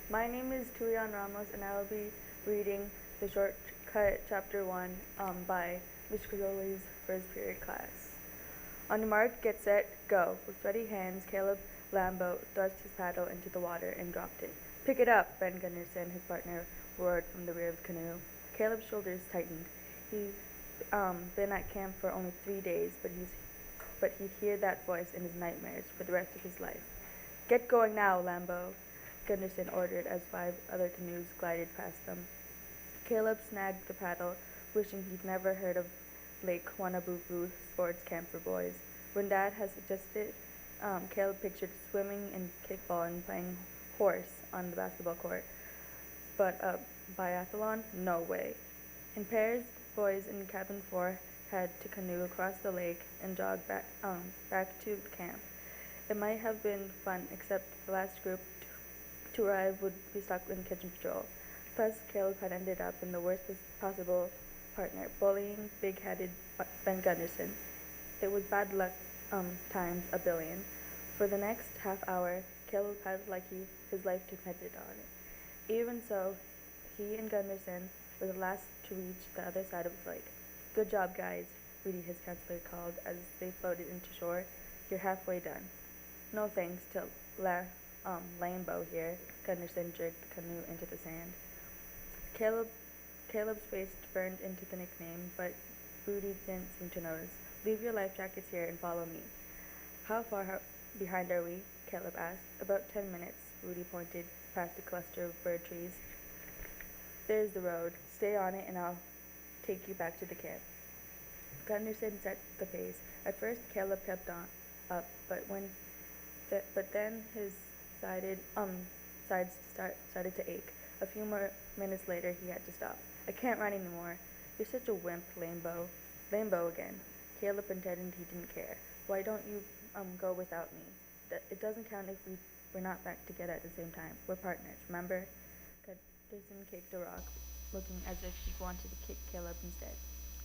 My name is Tulian Ramos, and I will be reading the shortcut chapter 1 by Ms. Cazoli's first period class. On your mark, get set, go. With sweaty hands, Caleb Lambo thrust his paddle into the water and dropped it. Pick it up, Ben Gunderson, his partner, roared from the rear of the canoe. Caleb's shoulders tightened. He's been at camp for only 3 days, but he'd hear that voice in his nightmares for the rest of his life. Get going now, Lambo, Gunderson ordered as 5 other canoes glided past them. Caleb snagged the paddle, wishing he'd never heard of Lake Wanabubu Sports Camp for Boys. When Dad had suggested, Caleb pictured swimming and kickball and playing horse on the basketball court. But a biathlon? No way. In pairs, boys in cabin 4 had to canoe across the lake and jog back to camp. It might have been fun, except the last group to arrive would be stuck in kitchen patrol. Plus, Caleb had ended up in the worst possible partner, bullying big-headed Ben Gunderson. It was bad luck times a billion. For the next half hour, Caleb paddled like his life depended on it. Even so, he and Gunderson were the last to reach the other side of the lake. Good job, guys, Rudy, his counselor, called as they floated into shore. You're halfway done. No thanks to Lambo here, Gunderson jerked the canoe into the sand. Caleb's face burned into the nickname, but Rudy didn't seem to notice. Leave your life jackets here and follow me. How far behind are we? Caleb asked. About 10 minutes, Rudy pointed past a cluster of bird trees. There's the road. Stay on it and I'll take you back to the camp. Gunderson set the pace. At first, Caleb kept on up, but then his sides started to ache. A few more minutes later, he had to stop. I can't run anymore. You're such a wimp, Lambo. Lambo again. Caleb pretended he didn't care. Why don't you go without me? It doesn't count if we're not back together at the same time. We're partners, remember? Gunderson kicked a rock, looking as if he wanted to kick Caleb instead.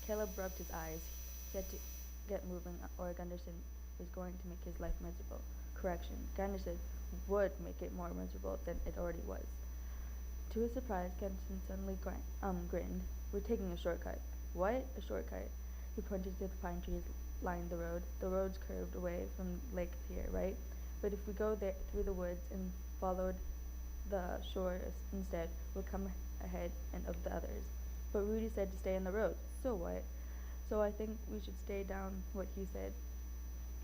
Caleb rubbed his eyes. He had to get moving, or Gunderson was going to make his life miserable. Correction, Gunderson would make it more miserable than it already was. To his surprise, Gunderson suddenly grinned. We're taking a shortcut. What? A shortcut? He pointed to the pine trees lining the road. The road's curved away from the lake here, right? But if we go there through the woods and followed the shore instead, we'll come ahead of the others. But Rudy said to stay on the road. So what? So I think we should stay down what he said.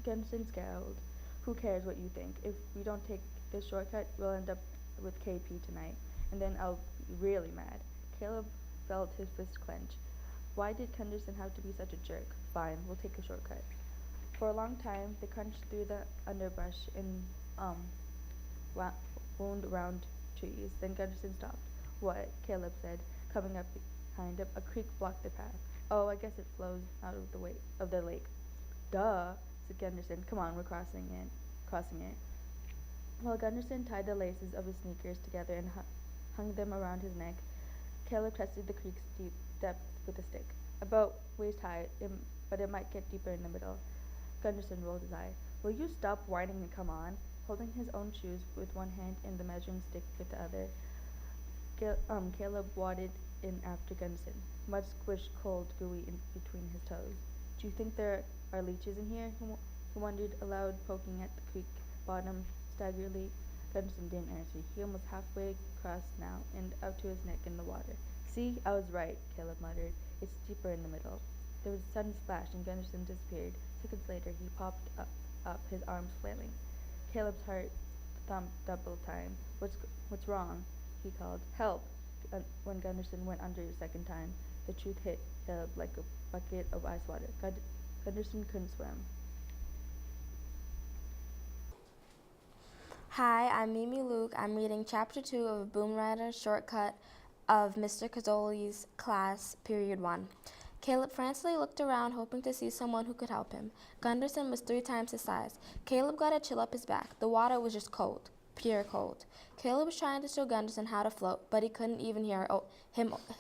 Gunderson scowled. Who cares what you think? If we don't take this shortcut, we'll end up with KP tonight, and then I'll be really mad. Caleb felt his fist clench. Why did Gunderson have to be such a jerk? Fine, we'll take a shortcut. For a long time, they crunched through the underbrush and wound around trees. Then Gunderson stopped. What? Caleb said, coming up behind him. A creek blocked the path. Oh, I guess it flows out of the lake. Duh, said Gunderson. Come on, we're crossing it. While Gunderson tied the laces of his sneakers together and hung them around his neck, Caleb tested the creek's deep depth with a stick. About waist high, but it might get deeper in the middle. Gunderson rolled his eye. Will you stop whining and come on? Holding his own shoes with one hand and the measuring stick with the other, Caleb waded in after Gunderson. Mud squished cold, gooey in between his toes. Do you think there are leeches in here? He wondered aloud, poking at the creek bottom staggeringly. Gunderson didn't answer. He almost halfway across now and up to his neck in the water. See, I was right, Caleb muttered. It's deeper in the middle. There was a sudden splash and Gunderson disappeared. Seconds later, he popped up, his arms flailing. Caleb's heart thumped double time. What's wrong? He called. Help! When Gunderson went under the second time, the truth hit Caleb like a bucket of ice water. Gunderson couldn't swim. Hi, I'm Mimi Luke. I'm reading Chapter 2 of BoomWriter shortcut of Mr. Cazzoli's class, Period 1. Caleb frantically looked around, hoping to see someone who could help him. Gunderson was 3 times his size. Caleb got a chill up his back. The water was just cold. Pure cold. Caleb was trying to show Gunderson how to float, but he couldn't even hear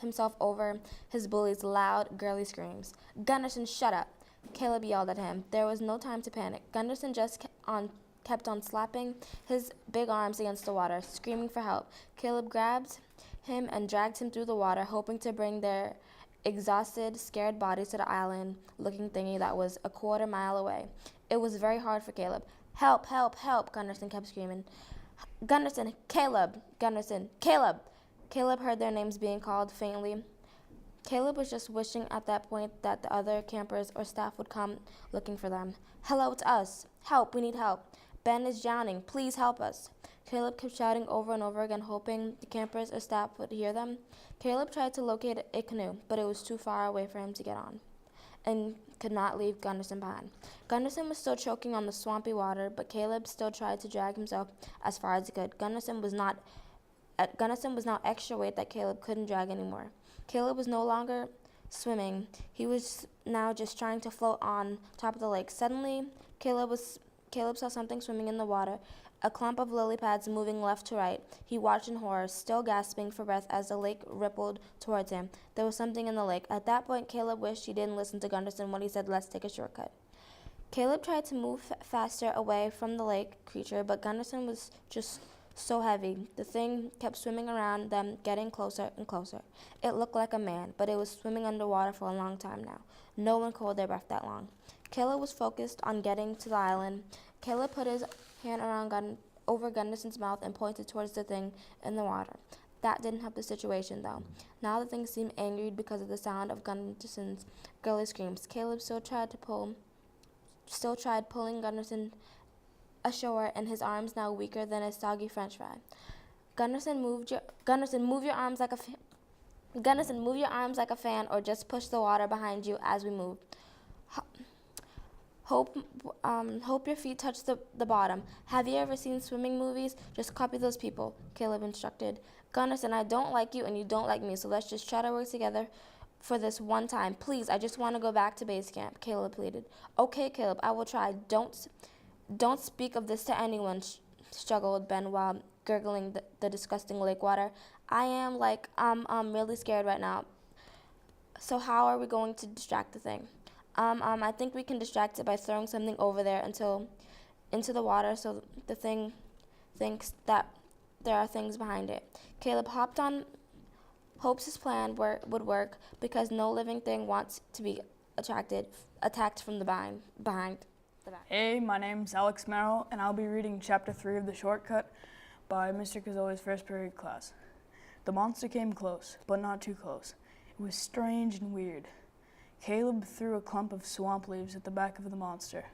himself over his bully's loud, girly screams. Gunderson, shut up! Caleb yelled at him. There was no time to panic. Gunderson just kept on kept on slapping his big arms against the water, screaming for help. Caleb grabbed him and dragged him through the water, hoping to bring their exhausted, scared bodies to the island-looking thingy that was a quarter mile away. It was very hard for Caleb. Help, help, help, Gunderson kept screaming. Gunderson, Caleb, Gunderson, Caleb. Caleb heard their names being called faintly. Caleb was just wishing at that point that the other campers or staff would come looking for them. Hello, it's us. Help, we need help. Ben is drowning. Please help us. Caleb kept shouting over and over again, hoping the campers or staff would hear them. Caleb tried to locate a canoe, but it was too far away for him to get on, and could not leave Gunderson behind. Gunderson was still choking on the swampy water, but Caleb still tried to drag himself as far as he could. Gunderson was now extra weight that Caleb couldn't drag anymore. Caleb was no longer swimming. He was now just trying to float on top of the lake. Suddenly, Caleb saw something swimming in the water, a clump of lily pads moving left to right. He watched in horror, still gasping for breath as the lake rippled towards him. There was something in the lake. At that point, Caleb wished he didn't listen to Gunderson when he said, "Let's take a shortcut." Caleb tried to move faster away from the lake creature, but Gunderson was just so heavy. The thing kept swimming around them, getting closer and closer. It looked like a man, but it was swimming underwater for a long time now. No one could hold their breath that long. Caleb was focused on getting to the island. Caleb put his hand over Gunderson's mouth and pointed towards the thing in the water. That didn't help the situation, though. Now the thing seemed angry because of the sound of Gunderson's girly screams. Caleb still tried pulling Gunderson ashore, and his arms now weaker than a soggy French fry. Gunderson, move your arms like a fan, or just push the water behind you as we move. Hope your feet touch the bottom. Have you ever seen swimming movies? Just copy those people, Caleb instructed. Gunderson, I don't like you and you don't like me, so let's just try to work together for this one time. Please, I just want to go back to base camp, Caleb pleaded. Okay, Caleb, I will try. Don't speak of this to anyone, struggled Ben while gurgling the disgusting lake water. I am really scared right now. So how are we going to distract the thing? I think we can distract it by throwing something over there into the water so the thing thinks that there are things behind it. Caleb hopes his plan would work because no living thing wants to be attacked from the behind the back. Hey, my name's Alex Merrill, and I'll be reading Chapter 3 of The Shortcut by Mr. Cazzoli's first period class. The monster came close, but not too close. It was strange and weird. Caleb threw a clump of swamp leaves at the back of the monster,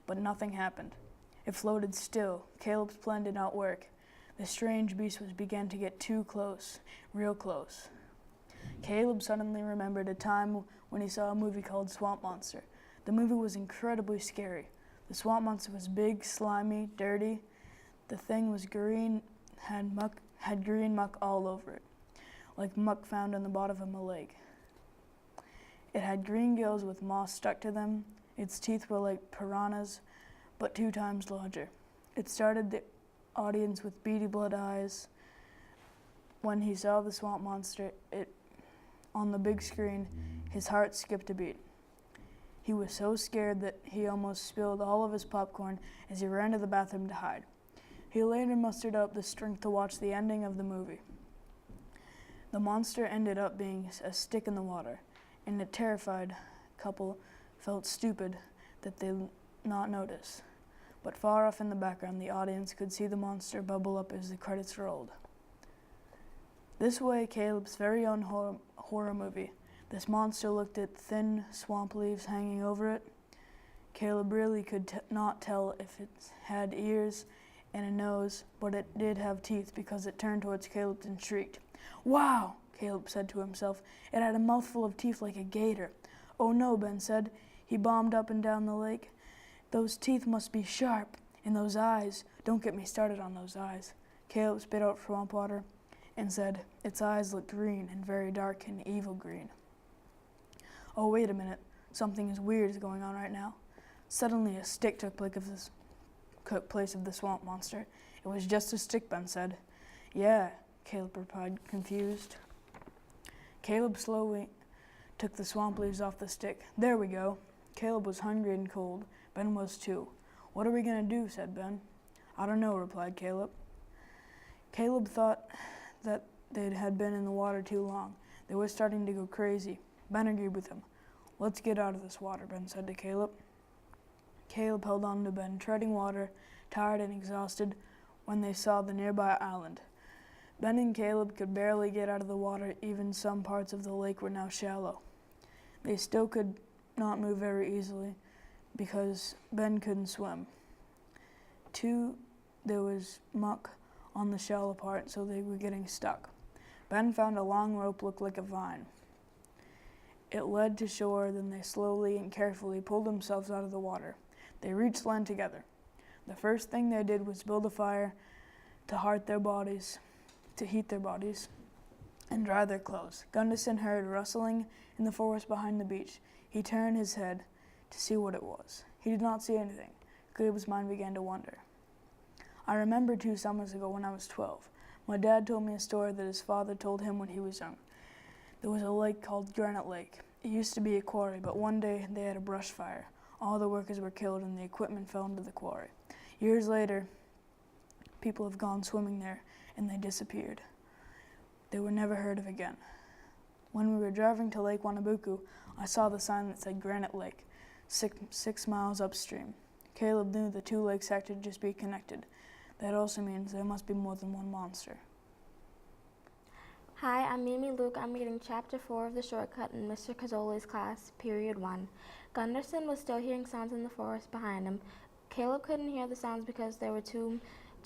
but nothing happened. It floated still. Caleb's plan did not work. The strange beast began to get too close, real close. Caleb suddenly remembered a time when he saw a movie called Swamp Monster. The movie was incredibly scary. The swamp monster was big, slimy, dirty. The thing was green, had green muck all over it, like muck found in the bottom of a lake. It had green gills with moss stuck to them. Its teeth were like piranhas, but 2 times larger. It startled the audience with beady blood eyes. When he saw the swamp monster on the big screen, his heart skipped a beat. He was so scared that he almost spilled all of his popcorn as he ran to the bathroom to hide. He later mustered up the strength to watch the ending of the movie. The monster ended up being a stick in the water, and the terrified couple felt stupid that they not notice. But far off in the background, the audience could see the monster bubble up as the credits rolled. This way, Caleb's very own horror movie. This monster looked at thin swamp leaves hanging over it. Caleb really could not tell if it had ears and a nose, but it did have teeth because it turned towards Caleb and shrieked. "Wow!" Caleb said to himself. It had a mouthful of teeth like a gator. "Oh no," Ben said. He bombed up and down the lake. "Those teeth must be sharp. And those eyes. Don't get me started on those eyes." Caleb spit out swamp water and said, its eyes looked green and very dark and evil green. Oh, wait a minute. Something weird is going on right now. Suddenly a stick took place of the swamp monster. It was just a stick, Ben said. "Yeah," Caleb replied, confused. Caleb slowly took the swamp leaves off the stick. "There we go." Caleb was hungry and cold. Ben was too. "What are we going to do?" said Ben. "I don't know," replied Caleb. Caleb thought that they had been in the water too long. They were starting to go crazy. Ben agreed with him. "Let's get out of this water," Ben said to Caleb. Caleb held on to Ben, treading water, tired and exhausted, when they saw the nearby island. Ben and Caleb could barely get out of the water. Even some parts of the lake were now shallow. They still could not move very easily because Ben couldn't swim. There was muck on the shallow part, so they were getting stuck. Ben found a long rope looked like a vine. It led to shore, then they slowly and carefully pulled themselves out of the water. They reached land together. The first thing they did was build a fire to heat their bodies, and dry their clothes. Gunderson heard rustling in the forest behind the beach. He turned his head to see what it was. He did not see anything. Caleb's mind began to wander. "I remember 2 summers ago when I was 12. My dad told me a story that his father told him when he was young. There was a lake called Granite Lake. It used to be a quarry, but one day they had a brush fire. All the workers were killed and the equipment fell into the quarry. Years later, people have gone swimming there and they disappeared. They were never heard of again. When we were driving to Lake Wanabuku, I saw the sign that said Granite Lake, 6 miles upstream. Caleb knew the 2 lakes had to just be connected. That also means there must be more than one monster." Hi, I'm Mimi Luke. I'm reading Chapter 4 of The Shortcut in Mr. Cazzoli's class, Period 1. Gunderson was still hearing sounds in the forest behind him. Caleb couldn't hear the sounds because there were too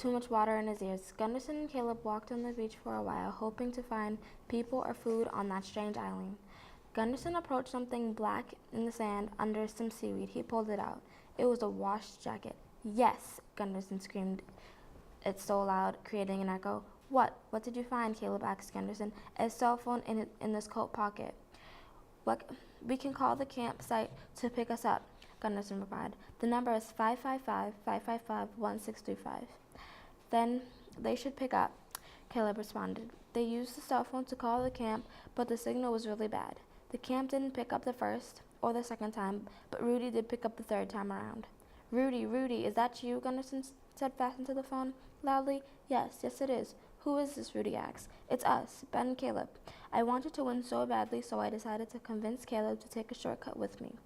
much water in his ears. Gunderson and Caleb walked on the beach for a while, hoping to find people or food on that strange island. Gunderson approached something black in the sand under some seaweed. He pulled it out. It was a wash jacket. "Yes!" Gunderson screamed it so loud, creating an echo. What did you find?" Caleb asked Gunderson. "A cell phone in this coat pocket." We can call the campsite to pick us up," Gunderson replied. "The number is 555-555-1635. "Then they should pick up," Caleb responded. They used the cell phone to call the camp, but the signal was really bad. The camp didn't pick up the first or the second time, but Rudy did pick up the 3rd time around. Rudy, is that you?" Gunderson said fast into the phone loudly. Yes, it is. "Who is this?" Rudy asked. "It's us, Ben and Caleb. I wanted to win so badly, so I decided to convince Caleb to take a shortcut with me.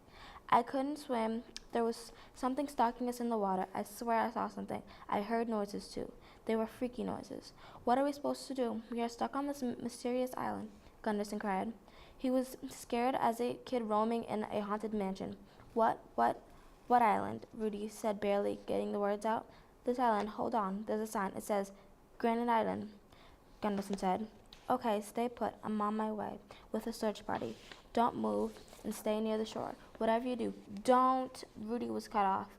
I couldn't swim. There was something stalking us in the water. I swear I saw something. I heard noises too. They were freaky noises. What are we supposed to do? We are stuck on this mysterious island," Gunderson cried. He was scared as a kid roaming in a haunted mansion. What island?" Rudy said, barely getting the words out. "This island. Hold on. There's a sign. It says Granite Island," Gunderson said. "Okay, stay put. I'm on my way with a search party. Don't move and stay near the shore. Whatever you do, don't." Rudy was cut off.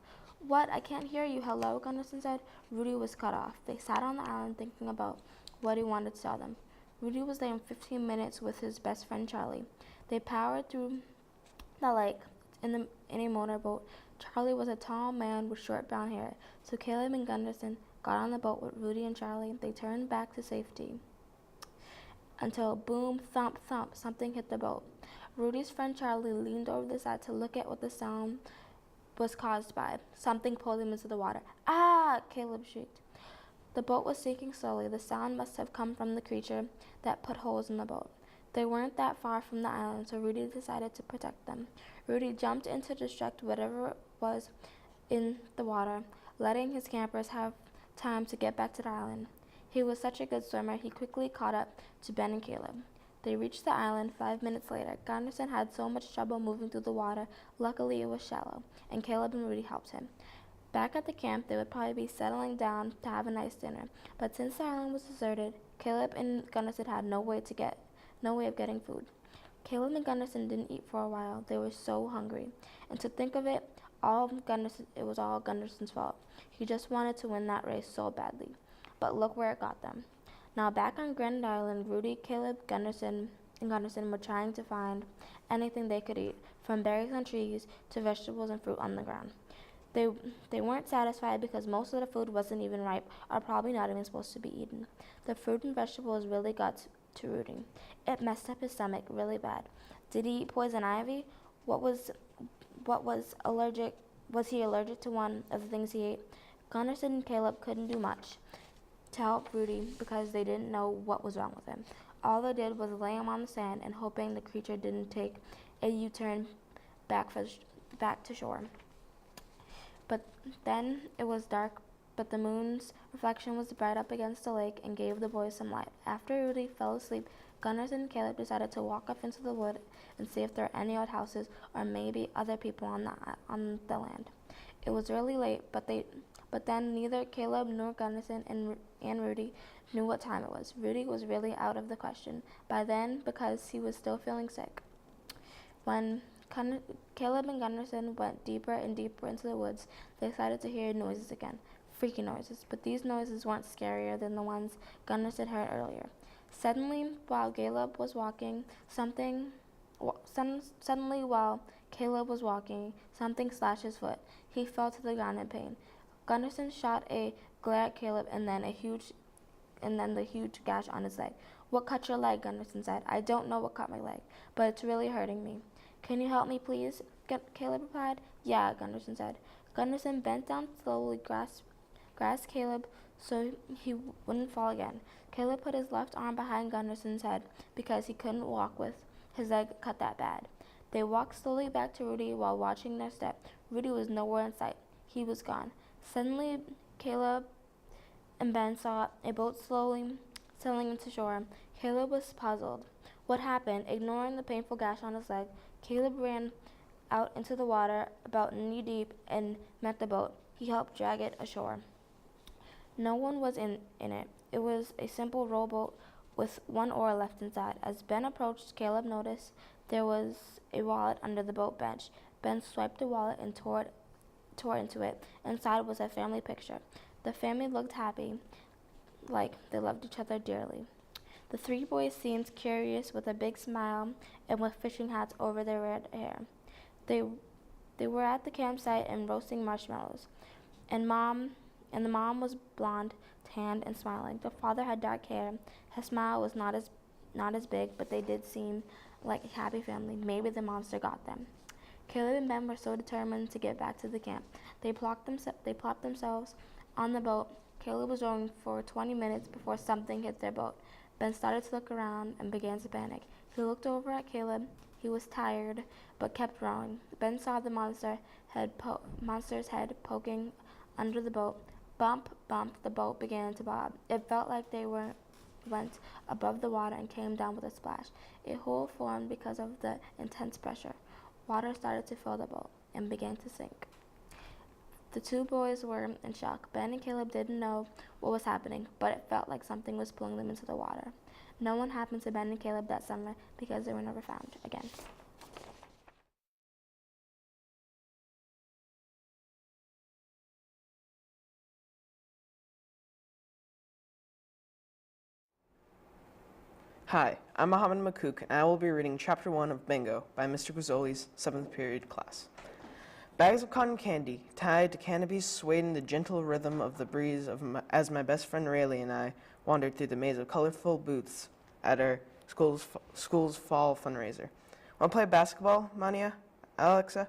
"What? I can't hear you. Hello?" Gunderson said. Rudy was cut off. They sat on the island thinking about what he wanted to tell them. Rudy was there in 15 minutes with his best friend Charlie. They powered through the lake in a motorboat. Charlie was a tall man with short brown hair, so Caleb and Gunderson got on the boat with Rudy and Charlie. They turned back to safety until boom, thump, thump, something hit the boat. Rudy's friend Charlie leaned over the side to look at what the sound was caused by. Something pulled him into the water. "Ah!" Caleb shrieked. The boat was sinking slowly. The sound must have come from the creature that put holes in the boat. They weren't that far from the island, so Rudy decided to protect them. Rudy jumped in to distract whatever was in the water, letting his campers have time to get back to the island. He was such a good swimmer, he quickly caught up to Ben and Caleb. They reached the island 5 minutes later. Gunderson had so much trouble moving through the water. Luckily, it was shallow, and Caleb and Rudy helped him. Back at the camp, they would probably be settling down to have a nice dinner. But since the island was deserted, Caleb and Gunderson had no way of getting food. Caleb and Gunderson didn't eat for a while. They were so hungry. And to think of it, it was all Gunderson's fault. He just wanted to win that race so badly. But look where it got them. Now back on Granite Island, Rudy, Caleb, Gunderson were trying to find anything they could eat, from berries on trees to vegetables and fruit on the ground. They weren't satisfied because most of the food wasn't even ripe or probably not even supposed to be eaten. The fruit and vegetables really got to Rudy. It messed up his stomach really bad. Did he eat poison ivy? What was Was he allergic to one of the things he ate? Gunderson and Caleb couldn't do much to help Rudy because they didn't know what was wrong with him. All they did was lay him on the sand and hoping the creature didn't take a U-turn back to shore. But then it was dark, but the moon's reflection was bright up against the lake and gave the boys some light. After Rudy fell asleep, Gunderson and Caleb decided to walk up into the wood and see if there were any old houses or maybe other people on the land. It was really late, but then neither Caleb nor Gunderson and Rudy knew what time it was. Rudy was really out of the question by then because he was still feeling sick. When Caleb and Gunderson went deeper and deeper into the woods, they started to hear noises again, freaky noises, but these noises weren't scarier than the ones Gunderson heard earlier. Suddenly, while Caleb was walking, something slashed his foot. He fell to the ground in pain. Gunderson shot a glare at Caleb and then the huge gash on his leg. "What cut your leg?" Gunderson said. "I don't know what cut my leg, but it's really hurting me." "Can you help me, please?" Caleb replied. "Yeah," Gunderson said. Gunderson bent down slowly, grasped Caleb so he wouldn't fall again. Caleb put his left arm behind Gunderson's head because he couldn't walk with his leg cut that bad. They walked slowly back to Rudy while watching their step. Rudy was nowhere in sight. He was gone. Suddenly, Caleb and Ben saw a boat slowly sailing into shore. Caleb was puzzled. What happened? Ignoring the painful gash on his leg, Caleb ran out into the water about knee-deep and met the boat. He helped drag it ashore. No one was in it. It was a simple rowboat with one oar left inside. As Ben approached, Caleb noticed there was a wallet under the boat bench. Ben swiped the wallet and tore into it. Inside was a family picture. The family looked happy, like they loved each other dearly. The three boys seemed curious with a big smile and with fishing hats over their red hair. They were at the campsite and roasting marshmallows. And the mom was blonde, tanned, and smiling. The father had dark hair. His smile was not as big, but they did seem like a happy family. Maybe the monster got them. Caleb and Ben were so determined to get back to the camp. They plopped themselves on the boat. Caleb was rowing for 20 minutes before something hit their boat. Ben started to look around and began to panic. He looked over at Caleb. He was tired, but kept rowing. Ben saw the monster's head poking under the boat. Bump, bump, the boat began to bob. It felt like they went above the water and came down with a splash. A hole formed because of the intense pressure. Water started to fill the boat and began to sink. The two boys were in shock. Ben and Caleb didn't know what was happening, but it felt like something was pulling them into the water. No one happened to Ben and Caleb that summer because they were never found again. Hi, I'm Mohammed Makouk, and I will be reading Chapter 1 of Bingo by Mr. Guzzoli's 7th period class. Bags of cotton candy, tied to canopies, swayed in the gentle rhythm of the breeze as my best friend Rayleigh and I wandered through the maze of colorful booths at our school's fall fundraiser. "Want to play basketball, Mania? Alexa?"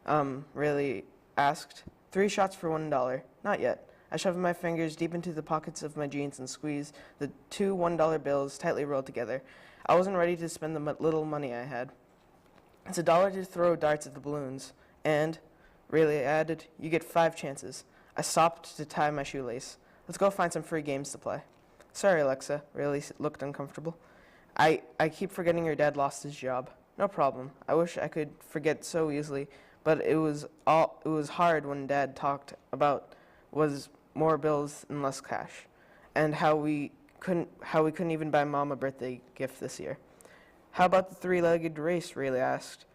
Rayleigh asked. "3 shots for $1. Not yet." I shoved my fingers deep into the pockets of my jeans and squeezed the 2 $1 bills tightly rolled together. I wasn't ready to spend the little money I had. "It's $1 to throw darts at the balloons. And," Rayleigh added, "you get 5 chances." I stopped to tie my shoelace. "Let's go find some free games to play." "Sorry, Alexa." Rayleigh looked uncomfortable. I keep forgetting your dad lost his job." "No problem. I wish I could forget so easily, but it was hard when Dad talked about was more bills and less cash, and how we couldn't even buy Mom a birthday gift this year." "How about the 3-legged race?" Rayleigh asked.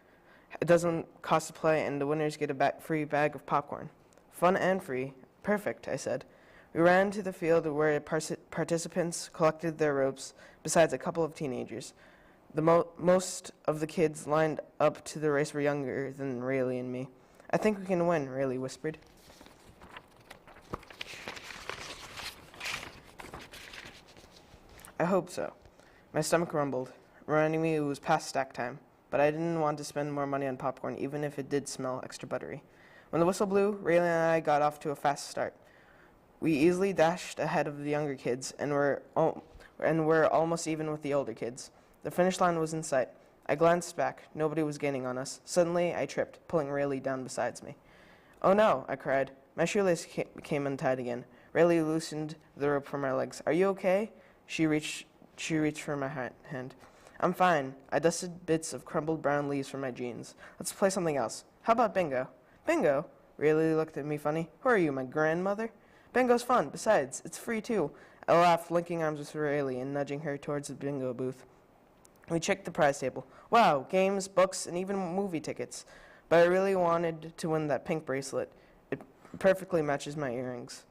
"It doesn't cost to play, and the winners get a free bag of popcorn." "Fun and free. Perfect," I said. We ran to the field where participants collected their ropes, besides a couple of teenagers. Most of the kids lined up to the race were younger than Rayleigh and me. "I think we can win," Rayleigh whispered. I hope so. My stomach rumbled, reminding me it was past snack time, but I didn't want to spend more money on popcorn, even if it did smell extra buttery. When the whistle blew, Rayleigh and I got off to a fast start. We easily dashed ahead of the younger kids and were almost even with the older kids. The finish line was in sight. I glanced back. Nobody was gaining on us. Suddenly, I tripped, pulling Rayleigh down beside me. "Oh no," I cried. My shoelace came untied again. Rayleigh loosened the rope from my legs. "Are you okay?" She reached for my hand. "I'm fine." I dusted bits of crumbled brown leaves from my jeans. "Let's play something else. How about bingo?" "Bingo?" Rayleigh looked at me funny. "Who are you, my grandmother?" "Bingo's fun. Besides, it's free too." I laughed, linking arms with Rayleigh and nudging her towards the bingo booth. We checked the prize table. Wow, games, books, and even movie tickets. But I really wanted to win that pink bracelet. It perfectly matches my earrings.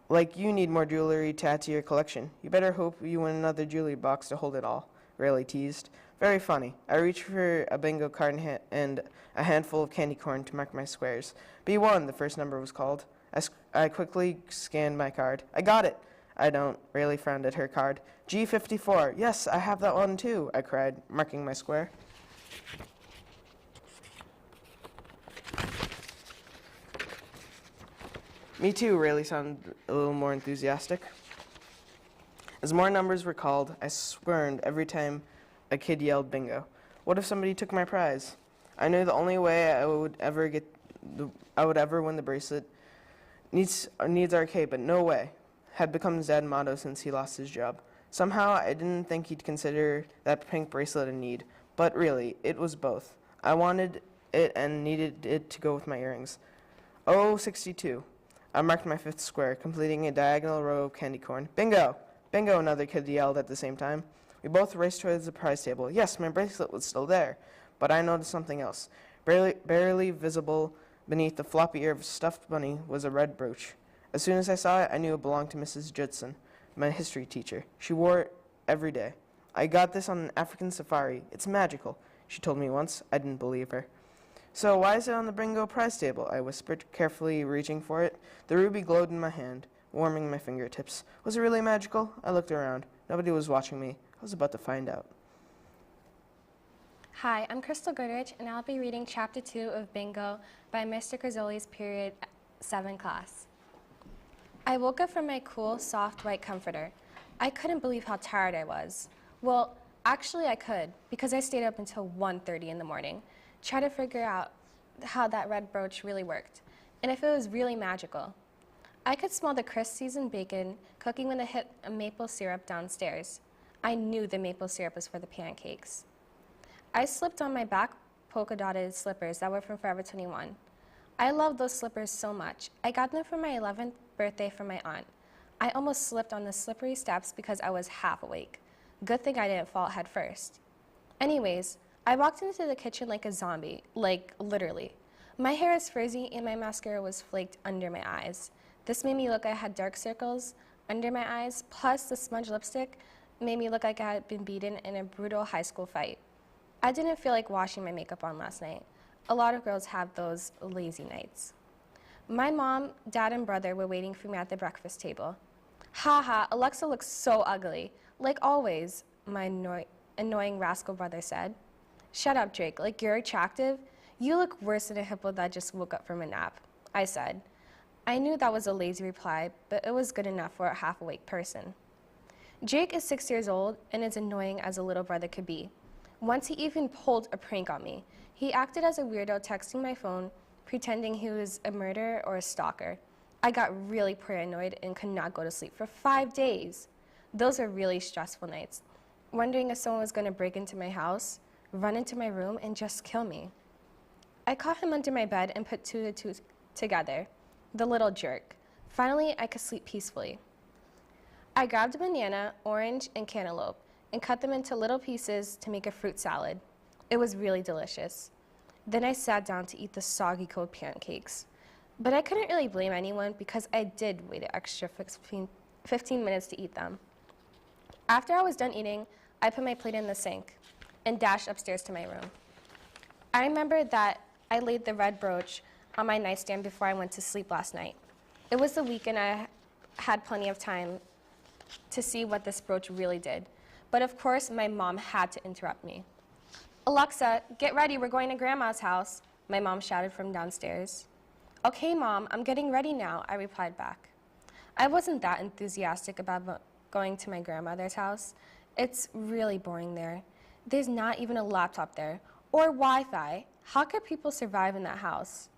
"Like you need more jewelry to add to your collection. You better hope you win another jewelry box to hold it all," Rayleigh teased. Very funny. I reached for a bingo card and a handful of candy corn to mark my squares. B1, the first number was called. I quickly scanned my card. "I got it." "I don't." Rayleigh frowned at her card. "G54. Yes, I have that one too," I cried, marking my square. "Me too," Rayleigh sounded a little more enthusiastic. As more numbers were called, I squirmed every time a kid yelled bingo. What if somebody took my prize? I knew the only way I would ever win the bracelet needs arcade, but no way, had become his dad's motto since he lost his job. Somehow, I didn't think he'd consider that pink bracelet a need, but really, it was both. I wanted it and needed it to go with my earrings. Oh, 62. I marked my fifth square, completing a diagonal row of candy corn. "Bingo! Bingo!" another kid yelled at the same time. We both raced towards the prize table. Yes, my bracelet was still there, but I noticed something else. Barely visible beneath the floppy ear of a stuffed bunny was a red brooch. As soon as I saw it, I knew it belonged to Mrs. Judson, my history teacher. She wore it every day. "I got this on an African safari. It's magical," she told me once. I didn't believe her. "So why is it on the bingo prize table?" I whispered, carefully reaching for it. The ruby glowed in my hand, warming my fingertips. Was it really magical? I looked around. Nobody was watching me. I was about to find out. Hi, I'm Crystal Goodrich, and I'll be reading Chapter 2 of Bingo by Mr. Grizzoli's Period 7 class. I woke up from my cool, soft white comforter. I couldn't believe how tired I was. Well, actually I could, because I stayed up until 1:30 in the morning, trying to figure out how that red brooch really worked, and if it was really magical. I could smell the crisp seasoned bacon cooking when I hit a maple syrup downstairs. I knew the maple syrup was for the pancakes. I slipped on my black polka-dotted slippers that were from Forever 21. I love those slippers so much. I got them for my 11th birthday from my aunt. I almost slipped on the slippery steps because I was half awake. Good thing I didn't fall head first. Anyways, I walked into the kitchen like a zombie, like literally. My hair is frizzy and my mascara was flaked under my eyes. This made me look like I had dark circles under my eyes, plus the smudge lipstick made me look like I had been beaten in a brutal high school fight. I didn't feel like washing my makeup on last night. A lot of girls have those lazy nights. My mom, dad, and brother were waiting for me at the breakfast table. "Ha, Alexa looks so ugly. Like always," my annoying rascal brother said. "Shut up, Drake. Like you're attractive? You look worse than a hippo that just woke up from a nap," I said. I knew that was a lazy reply, but it was good enough for a half-awake person. Jake is 6 years old and as annoying as a little brother could be. Once he even pulled a prank on me. He acted as a weirdo texting my phone, pretending he was a murderer or a stalker. I got really paranoid and could not go to sleep for 5 days. Those were really stressful nights, wondering if someone was going to break into my house, run into my room, and just kill me. I caught him under my bed and put two to two together. The little jerk. Finally, I could sleep peacefully. I grabbed a banana, orange, and cantaloupe and cut them into little pieces to make a fruit salad. It was really delicious. Then I sat down to eat the soggy cold pancakes. But I couldn't really blame anyone because I did wait an extra 15 minutes to eat them. After I was done eating, I put my plate in the sink and dashed upstairs to my room. I remembered that I laid the red brooch on my nightstand before I went to sleep last night. It was the weekend. I had plenty of time to see what this brooch really did. But of course, my mom had to interrupt me. "Alexa, get ready, we're going to Grandma's house," my mom shouted from downstairs. Okay, Mom, I'm getting ready now, I replied back. I wasn't that enthusiastic about going to my grandmother's house. It's really boring there. There's not even a laptop there, or Wi-Fi. How could people survive in that house?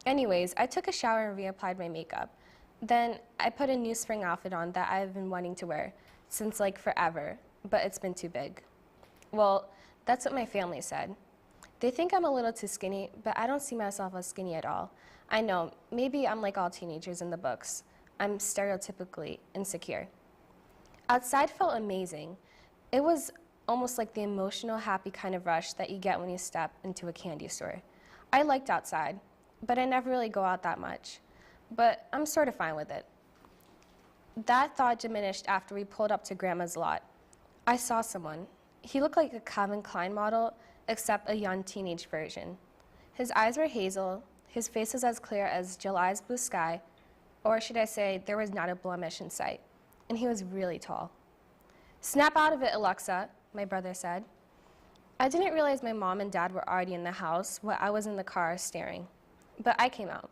Anyways, I took a shower and reapplied my makeup. Then I put a new spring outfit on that I've been wanting to wear since like forever, but it's been too big. Well, that's what my family said. They think I'm a little too skinny, but I don't see myself as skinny at all. I know, maybe I'm like all teenagers in the books. I'm stereotypically insecure. Outside felt amazing. It was almost like the emotional, happy kind of rush that you get when you step into a candy store. I liked outside, but I never really go out that much. But I'm sort of fine with it. That thought diminished after we pulled up to Grandma's lot. I saw someone. He looked like a Calvin Klein model, except a young teenage version. His eyes were hazel, his face was as clear as July's blue sky, or should I say, there was not a blemish in sight, and he was really tall. Snap out of it, Alexa, my brother said. I didn't realize my mom and dad were already in the house while I was in the car staring, but I came out.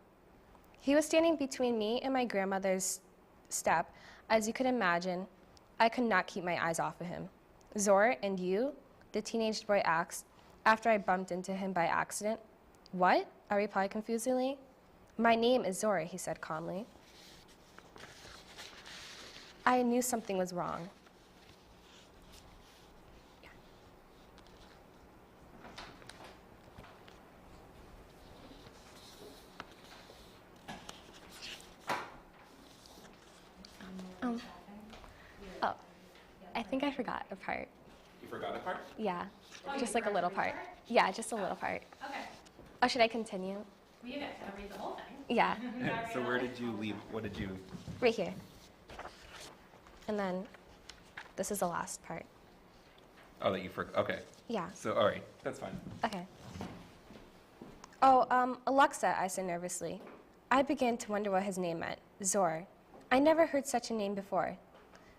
He was standing between me and my grandmother's step. As you could imagine, I could not keep my eyes off of him. Zor, and you? The teenage boy asked after I bumped into him by accident. What? I replied confusedly. My name is Zora, he said calmly. I knew something was wrong. Oh, I think I forgot a part. You forgot a part? Yeah, just like a little part. Yeah, just a little part. Okay. Oh, should I continue? Well, you guys gotta read the whole thing. Yeah, So where did you leave? What did you? right here. And then this is the last part. Oh, that you forgot. Okay. Yeah, So all right, that's fine. okay. Oh, Alexa, I said nervously. I began to wonder what his name meant. Zor. I never heard such a name before.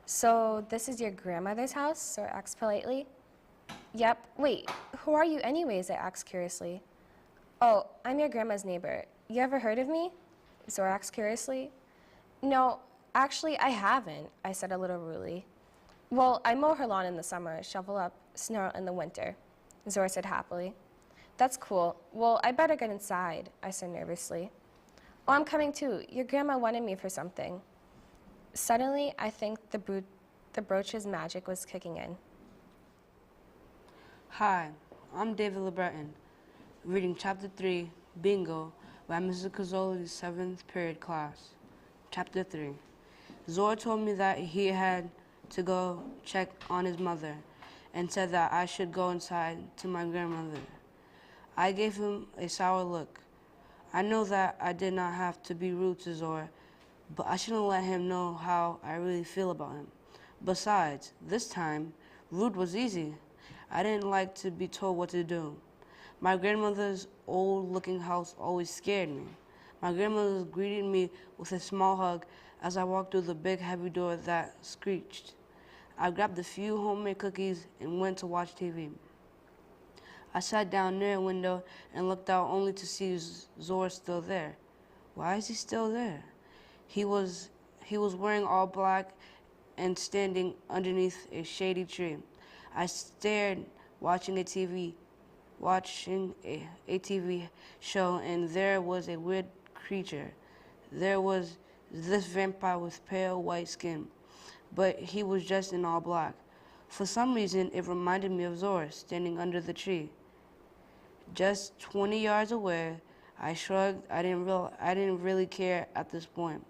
So this is your grandmother's house? Zor asked politely. Yep. Wait, who are you anyways? I asked curiously. Oh, I'm your grandma's neighbor. You ever heard of me? Zor asked curiously. No, actually, I haven't, I said a little rudely. Well, I mow her lawn in the summer, shovel up snow in the winter, Zor said happily. That's cool. Well, I better get inside, I said nervously. Oh, I'm coming too. Your grandma wanted me for something. Suddenly, I think the brooch's magic was kicking in. Hi, I'm David LeBreton, reading Chapter 3, Bingo, by Mrs. Cazzoli's 7th period class. Chapter 3. Zor told me that he had to go check on his mother and said that I should go inside to my grandmother. I gave him a sour look. I know that I did not have to be rude to Zor, but I shouldn't let him know how I really feel about him. Besides, this time, rude was easy. I didn't like to be told what to do. My grandmother's old-looking house always scared me. My grandmother greeted me with a small hug as I walked through the big, heavy door that screeched. I grabbed a few homemade cookies and went to watch TV. I sat down near a window and looked out only to see Zor still there. Why is he still there? He was wearing all black and standing underneath a shady tree. I stared, watching a TV show, and there was a weird creature. There was this vampire with pale white skin, but he was dressed in all black. For some reason, it reminded me of Zor standing under the tree. Just 20 yards away, I shrugged. I didn't really care at this point.